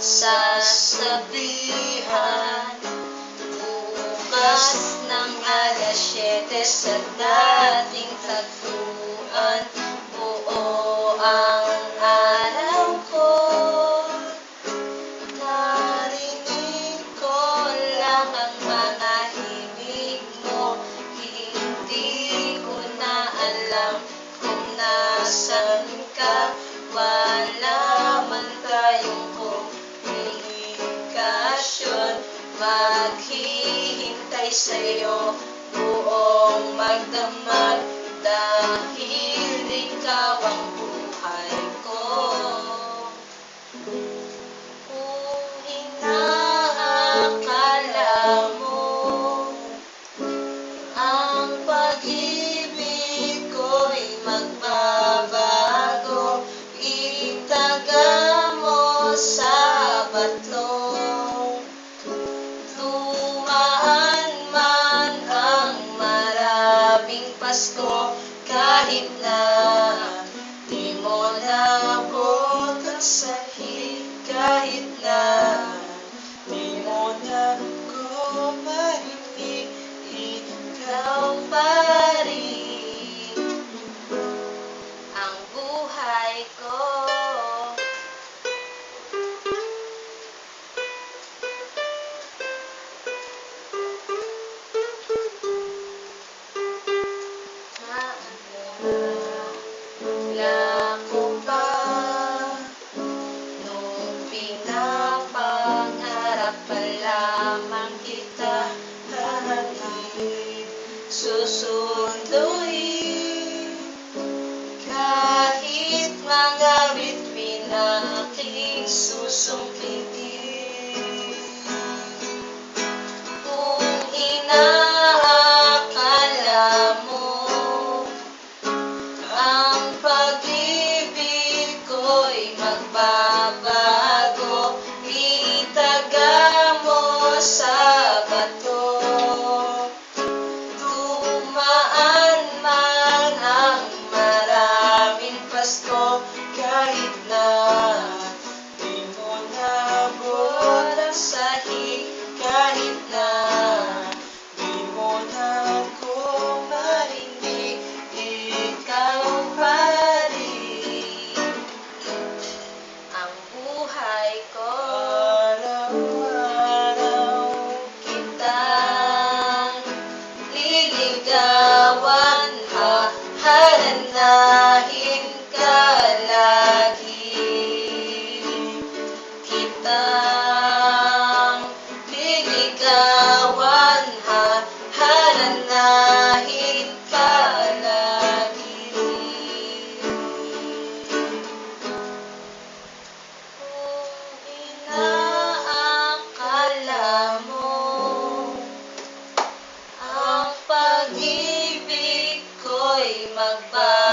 sasabihan. Bukas ng alas 7 sa dating tagpuan, buo ang araw ko. Narinig ko lang ang mga himig mo, hindi ko na alam kung nasan ka. Wala man tayong komunikasyon, maghihintay sa'yo buong magdamag, dahil ikaw ang buhay ko. Kung inaakala mo ang pag-ibig ko'y magbabago, itaga mo sa batlong. Dumaan man ang maraming Pasko, kahit na di mo naabot ang sahig, kahit na di mo na ko marinig, ikaw pa rin ang buhay ko. Wala ko pa nung pinapangarap pa lamang kita hahatid, susunduin kahit mga bituin aking susumpitin. Kung inaakala mo ang pag-ibig ko'y magbabago, itaga mo sa bato. Dumaan man ang maraming Pasko, kahit na di mo naabot ang sahig, kahit na di mo na ko marinig, ikaw pa rin ang buhay ko. Araw-araw kitang liligawan, hahananahin ka lagi. Kitang liligawan, hahananahin ka lagi. Kung inaakala mo ang pag-ibig ko'y magbabago,